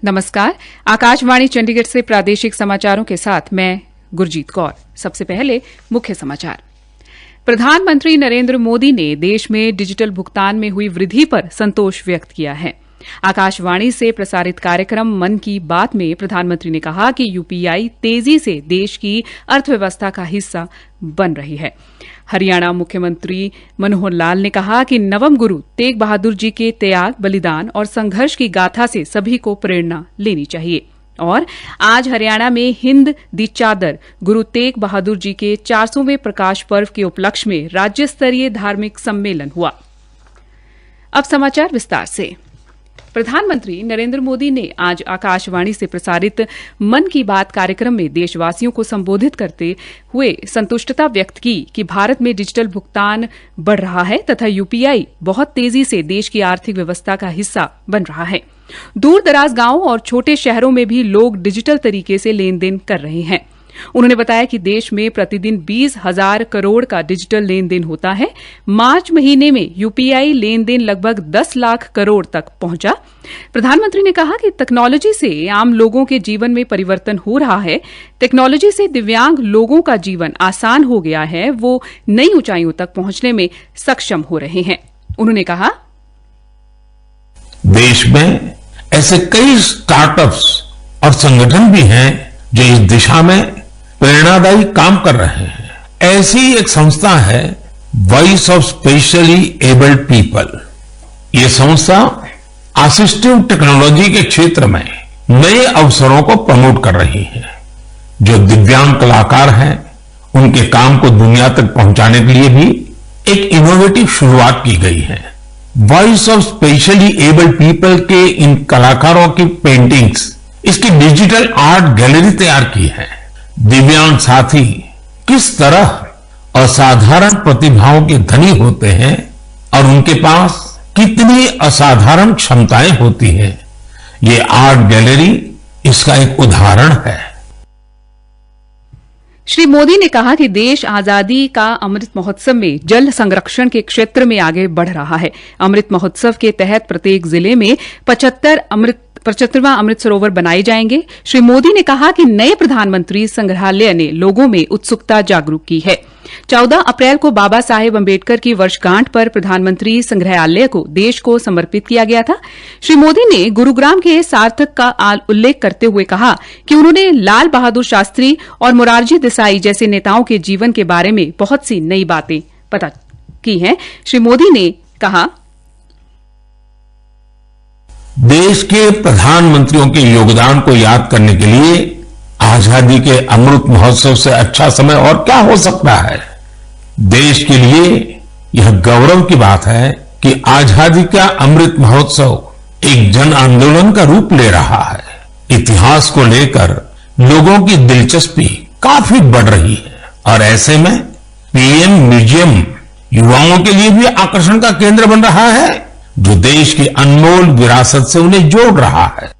नमस्कार। आकाशवाणी चंडीगढ़ से प्रादेशिक समाचारों के साथ मैं गुरजीत कौर। सबसे पहले मुख्य समाचार। प्रधानमंत्री नरेंद्र मोदी ने देश में डिजिटल भुगतान में हुई वृद्धि पर संतोष व्यक्त किया है। आकाशवाणी से प्रसारित कार्यक्रम मन की बात में प्रधानमंत्री ने कहा कि यूपीआई तेजी से देश की अर्थव्यवस्था का हिस्सा बन रही है। हरियाणा मुख्यमंत्री मनोहर लाल ने कहा कि नवम गुरु तेग बहादुर जी के त्याग, बलिदान और संघर्ष की गाथा से सभी को प्रेरणा लेनी चाहिए। और आज हरियाणा में हिंद दी चादर गुरु तेग बहादुर जी के 400वें प्रकाश पर्व के उपलक्ष्य में राज्य स्तरीय धार्मिक सम्मेलन हुआ। अब समाचार विस्तार से। प्रधानमंत्री नरेंद्र मोदी ने आज आकाशवाणी से प्रसारित मन की बात कार्यक्रम में देशवासियों को संबोधित करते हुए संतुष्टता व्यक्त की कि भारत में डिजिटल भुगतान बढ़ रहा है तथा यूपीआई बहुत तेजी से देश की आर्थिक व्यवस्था का हिस्सा बन रहा है। दूर दराज गांवों और छोटे शहरों में भी लोग डिजिटल तरीके से लेन देन कर रहे हैं। उन्होंने बताया कि देश में प्रतिदिन 20,000 करोड़ का डिजिटल लेन देन होता है। मार्च महीने में यूपीआई लेन देन लगभग 10 लाख करोड़ तक पहुंचा। प्रधानमंत्री ने कहा कि टेक्नोलॉजी से आम लोगों के जीवन में परिवर्तन हो रहा है। टेक्नोलॉजी से दिव्यांग लोगों का जीवन आसान हो गया है, वो नई ऊंचाइयों तक पहुंचने में सक्षम हो रहे हैं। उन्होंने कहा, देश में ऐसे कई स्टार्टअप्स और संगठन भी हैं जो इस दिशा में प्रेरणादायी काम कर रहे हैं। ऐसी एक संस्था है voice of specially abled people. ये संस्था असिस्टिव टेक्नोलॉजी के क्षेत्र में नए अवसरों को प्रमोट कर रही है। जो दिव्यांग कलाकार हैं, उनके काम को दुनिया तक पहुंचाने के लिए भी एक इनोवेटिव शुरुआत की गई है। Voice of specially abled people के इन कलाकारों की पेंटिंग्स, इसकी डिजिटल आर्ट गैलरी तैयार की है। दिव्यांग साथी किस तरह असाधारण प्रतिभाओं के धनी होते हैं और उनके पास कितनी असाधारण क्षमताएं होती हैं, ये आर्ट गैलरी इसका एक उदाहरण है। श्री मोदी ने कहा कि देश आजादी का अमृत महोत्सव में जल संरक्षण के क्षेत्र में आगे बढ़ रहा है। अमृत महोत्सव के तहत प्रत्येक जिले में 75वां अमृत सरोवर बनाए जाएंगे। श्री मोदी ने कहा कि नए प्रधानमंत्री संग्रहालय ने लोगों में उत्सुकता जागरूक की है। 14 अप्रैल को बाबा साहेब अम्बेडकर की वर्षगांठ पर प्रधानमंत्री संग्रहालय को देश को समर्पित किया गया था। श्री मोदी ने गुरुग्राम के सार्थक का उल्लेख करते हुए कहा कि उन्होंने लाल बहादुर शास्त्री और मोरारजी देसाई जैसे नेताओं के जीवन के बारे में बहुत सी नई बातें पता की हैं। श्री मोदी ने कहा, देश के प्रधानमंत्रियों के योगदान को याद करने के लिए आजादी के अमृत महोत्सव से अच्छा समय और क्या हो सकता है। देश के लिए यह गौरव की बात है कि आजादी का अमृत महोत्सव एक जन आंदोलन का रूप ले रहा है। इतिहास को लेकर लोगों की दिलचस्पी काफी बढ़ रही है और ऐसे में पीएम म्यूजियम युवाओं के लिए भी आकर्षण का केंद्र बन रहा है, जो देश की अनमोल विरासत से उन्हें जोड़ रहा है।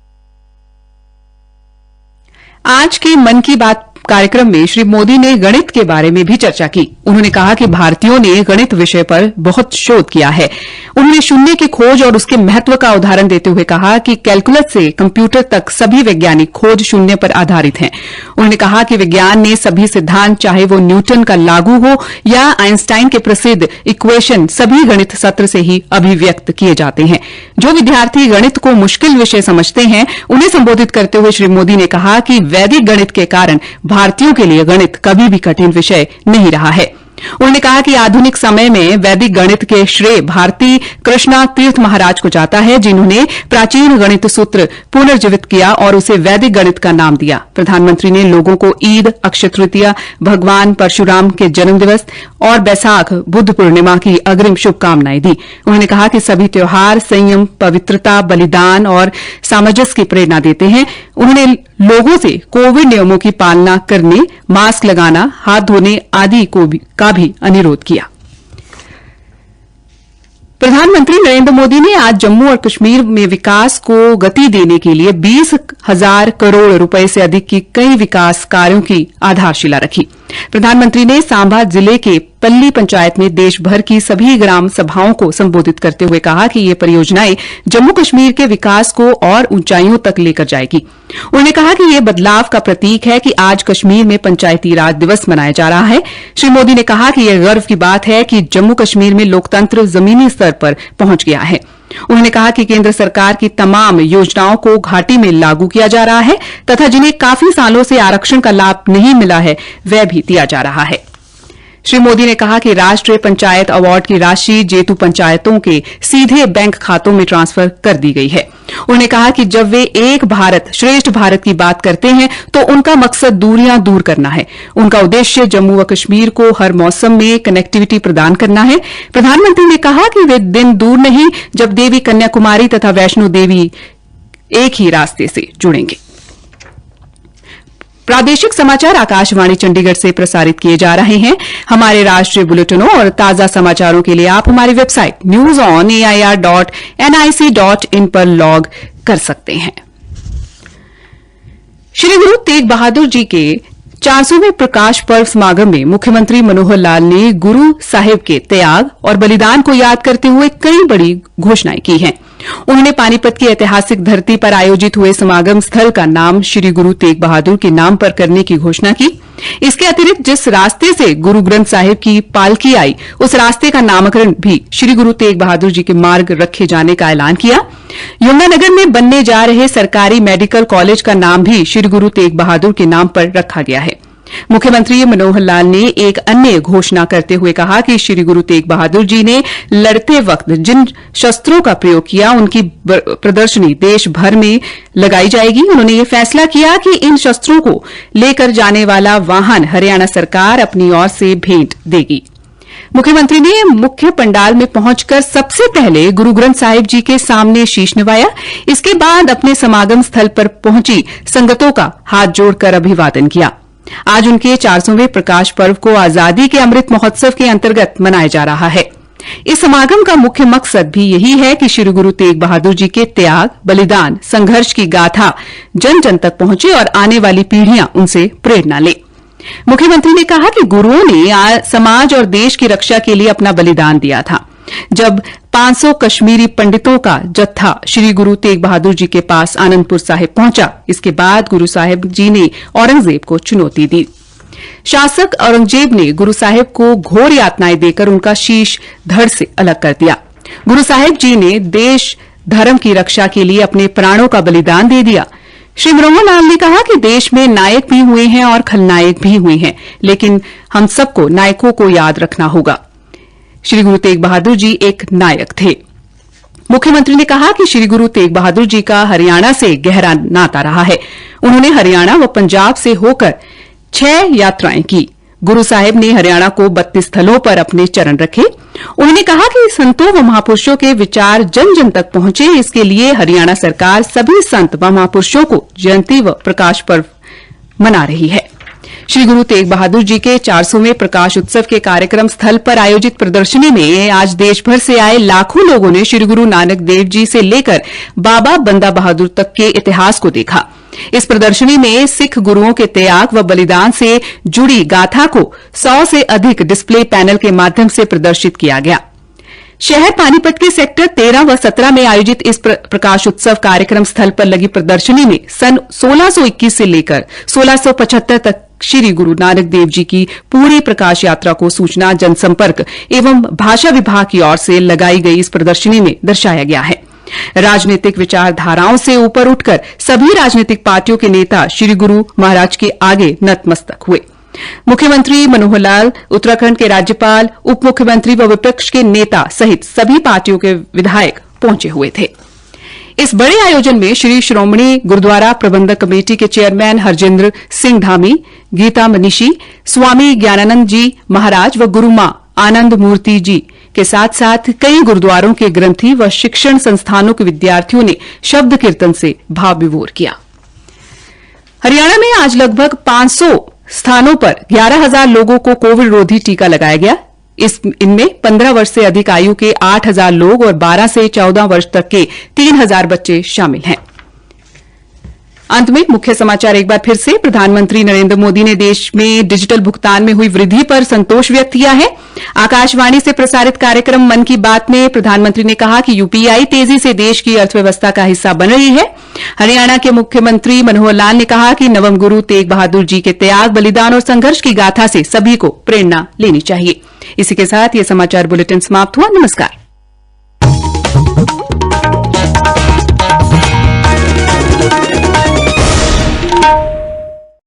आज के मन की बात कार्यक्रम में श्री मोदी ने गणित के बारे में भी चर्चा की। उन्होंने कहा कि भारतीयों ने गणित विषय पर बहुत शोध किया है। उन्होंने शून्य की खोज और उसके महत्व का उदाहरण देते हुए कहा कि कैलकुलस से कंप्यूटर तक सभी वैज्ञानिक खोज शून्य पर आधारित हैं। उन्होंने कहा कि विज्ञान ने सभी सिद्धांत, चाहे वो न्यूटन का लागू हो या आइंस्टाइन के प्रसिद्ध इक्वेशन, सभी गणित सत्र से ही अभिव्यक्त किए जाते हैं। जो विद्यार्थी गणित को मुश्किल विषय समझते हैं, उन्हें संबोधित करते हुए श्री मोदी ने कहा कि वैदिक गणित के कारण भारतीयों के लिए गणित कभी भी कठिन विषय नहीं रहा है। उन्होंने कहा कि आधुनिक समय में वैदिक गणित के श्रेय भारती कृष्णा तीर्थ महाराज को जाता है, जिन्होंने प्राचीन गणित सूत्र पुनर्जीवित किया और उसे वैदिक गणित का नाम दिया। प्रधानमंत्री ने लोगों को ईद, अक्षय तृतीया, भगवान परशुराम के जन्मदिवस और बैसाख बुद्ध पूर्णिमा की अग्रिम शुभकामनाएं दी। उन्होंने कहा कि सभी त्योहार संयम, पवित्रता, बलिदान और सामंजस्य की प्रेरणा देते हैं। उन्होंने लोगों से कोविड नियमों की पालना करने, मास्क लगाना, हाथ धोने आदि का भी अनुरोध किया। प्रधानमंत्री नरेंद्र मोदी ने आज जम्मू और कश्मीर में विकास को गति देने के लिए 20,000 करोड़ रुपए से अधिक की कई विकास कार्यों की आधारशिला रखी। प्रधानमंत्री ने सांबा जिले के पल्ली पंचायत में देश भर की सभी ग्राम सभाओं को संबोधित करते हुए कहा कि ये परियोजनाएं जम्मू कश्मीर के विकास को और ऊंचाइयों तक लेकर जाएगी। उन्होंने कहा कि ये बदलाव का प्रतीक है कि आज कश्मीर में पंचायती राज दिवस मनाया जा रहा है। श्री मोदी ने कहा कि यह गर्व की बात है कि जम्मू कश्मीर में लोकतंत्र जमीनी स्तर पर पहुंच गया है। उन्होंने कहा कि केंद्र सरकार की तमाम योजनाओं को घाटी में लागू किया जा रहा है तथा जिन्हें काफी सालों से आरक्षण का लाभ नहीं मिला है वह भी दिया जा रहा है। श्री मोदी ने कहा कि राष्ट्रीय पंचायत अवार्ड की राशि जेतु पंचायतों के सीधे बैंक खातों में ट्रांसफर कर दी गई है। उन्होंने कहा कि जब वे एक भारत श्रेष्ठ भारत की बात करते हैं तो उनका मकसद दूरियां दूर करना है। उनका उद्देश्य जम्मू व कश्मीर को हर मौसम में कनेक्टिविटी प्रदान करना है। प्रधानमंत्री ने कहा कि वे दिन दूर नहीं जब देवी कन्याकुमारी तथा वैष्णो देवी एक ही रास्ते से जुड़ेंगे। प्रादेशिक समाचार आकाशवाणी चंडीगढ़ से प्रसारित किए जा रहे हैं। हमारे राष्ट्रीय बुलेटिनों और ताजा समाचारों के लिए आप हमारी वेबसाइट newsonair.nic.in पर लॉग कर सकते हैं। श्री गुरु तेग बहादुर जी के 400वें प्रकाश पर्व समागम में मुख्यमंत्री मनोहर लाल ने गुरु साहिब के त्याग और बलिदान को याद करते हुए कई बड़ी घोषणाएं की हैं। उन्होंने पानीपत की ऐतिहासिक धरती पर आयोजित हुए समागम स्थल का नाम श्री गुरु तेग बहादुर के नाम पर करने की घोषणा की। इसके अतिरिक्त जिस रास्ते से गुरु ग्रंथ साहिब की पालकी आई उस रास्ते का नामकरण भी श्री गुरु तेग बहादुर जी के मार्ग रखे जाने का ऐलान किया। यमुनानगर में बनने जा रहे सरकारी मेडिकल कॉलेज का नाम भी श्री गुरु तेग बहादुर के नाम पर रखा गया है। मुख्यमंत्री मनोहर लाल ने एक अन्य घोषणा करते हुए कहा कि श्री गुरु तेग बहादुर जी ने लड़ते वक्त जिन शस्त्रों का प्रयोग किया उनकी प्रदर्शनी देश भर में लगाई जाएगी। उन्होंने ये फैसला किया कि इन शस्त्रों को लेकर जाने वाला वाहन हरियाणा सरकार अपनी ओर से भेंट देगी। मुख्यमंत्री ने मुख्य पंडाल में पहुंचकर सबसे पहले गुरु ग्रंथ साहिब जी के सामने शीश निवाया। इसके बाद अपने समागम स्थल पर पहुंची संगतों का हाथ जोड़कर अभिवादन किया। आज उनके 400वें प्रकाश पर्व को आजादी के अमृत महोत्सव के अंतर्गत मनाया जा रहा है। इस समागम का मुख्य मकसद भी यही है कि श्री गुरु तेग बहादुर जी के त्याग, बलिदान, संघर्ष की गाथा जन जन तक पहुंचे और आने वाली पीढ़ियां उनसे प्रेरणा ले। मुख्यमंत्री ने कहा कि गुरुओं ने समाज और देश की रक्षा के लिए अपना बलिदान दिया था। जब 500 कश्मीरी पंडितों का जत्था श्री गुरु तेग बहादुर जी के पास आनंदपुर साहिब पहुंचा, इसके बाद गुरु साहिब जी ने औरंगजेब को चुनौती दी। शासक औरंगजेब ने गुरु साहिब को घोर यातनाएं देकर उनका शीश धड़ से अलग कर दिया। गुरु साहिब जी ने देश धर्म की रक्षा के लिए अपने प्राणों का बलिदान दे दिया। श्री मनोहर लाल ने कहा कि देश में नायक भी हुए हैं और खलनायक भी हुए हैं, लेकिन हम सबको नायकों को याद रखना होगा। श्री गुरु तेग बहादुर जी एक नायक थे। मुख्यमंत्री ने कहा कि श्री गुरु तेग बहादुर जी का हरियाणा से गहरा नाता रहा है। उन्होंने हरियाणा व पंजाब से होकर 6 यात्राएं की। गुरु साहिब ने हरियाणा को 32 स्थलों पर अपने चरण रखे। उन्होंने कहा कि संतों व महापुरुषों के विचार जन जन तक पहुंचे, इसके लिए हरियाणा सरकार सभी संत व महापुरुषों को जयंती व प्रकाश पर्व मना रही है। श्री गुरु तेग बहादुर जी के 400वें प्रकाश उत्सव के कार्यक्रम स्थल पर आयोजित प्रदर्शनी में आज देश भर से आए लाखों लोगों ने श्री गुरु नानक देव जी से लेकर बाबा बंदा बहादुर तक के इतिहास को देखा। इस प्रदर्शनी में सिख गुरुओं के त्याग व बलिदान से जुड़ी गाथा को 100 से अधिक डिस्प्ले पैनल के माध्यम से प्रदर्शित किया गया। शहर पानीपत के सेक्टर 13 व 17 में आयोजित इस प्रकाश उत्सव कार्यक्रम स्थल पर लगी प्रदर्शनी में सन 1621 से लेकर 1675 तक श्री गुरु नानक देव जी की पूरी प्रकाश यात्रा को सूचना जनसंपर्क एवं भाषा विभाग की ओर से लगाई गई इस प्रदर्शनी में दर्शाया गया है। राजनीतिक विचारधाराओं से ऊपर उठकर सभी राजनीतिक पार्टियों के नेता श्री गुरु महाराज के आगे नतमस्तक हुए। मुख्यमंत्री मनोहर लाल, उत्तराखंड के राज्यपाल, उप मुख्यमंत्री व विपक्ष के नेता सहित सभी पार्टियों के विधायक पहुंचे हुए थे। इस बड़े आयोजन में श्री श्रोमणी गुरुद्वारा प्रबंधक कमेटी के चेयरमैन हरजिंदर सिंह धामी, गीता मनीषी, स्वामी ज्ञानानंद जी महाराज व गुरु मां आनंद मूर्ति जी के साथ साथ कई गुरुद्वारों के ग्रंथी व शिक्षण संस्थानों के विद्यार्थियों ने शब्द कीर्तन से भाव विभोर किया। हरियाणा में आज लगभग 500 स्थानों पर 11,000 लोगों को कोविड रोधी टीका लगाया गया। इनमें 15 वर्ष से अधिक आयु के 8,000 लोग और 12 से 14 वर्ष तक के 3,000 बच्चे शामिल हैं। अंत में मुख्य समाचार एक बार फिर से। प्रधानमंत्री नरेंद्र मोदी ने देश में डिजिटल भुगतान में हुई वृद्धि पर संतोष व्यक्त किया है। आकाशवाणी से प्रसारित कार्यक्रम मन की बात में प्रधानमंत्री ने कहा कि यूपीआई तेजी से देश की अर्थव्यवस्था का हिस्सा बन रही है। हरियाणा के मुख्यमंत्री मनोहर लाल ने कहा कि नवम गुरु तेग बहादुर जी के त्याग, बलिदान और संघर्ष की गाथा से सभी को प्रेरणा लेनी चाहिए। इसी के साथ ये समाचार बुलेटिन समाप्त हुआ। नमस्कार।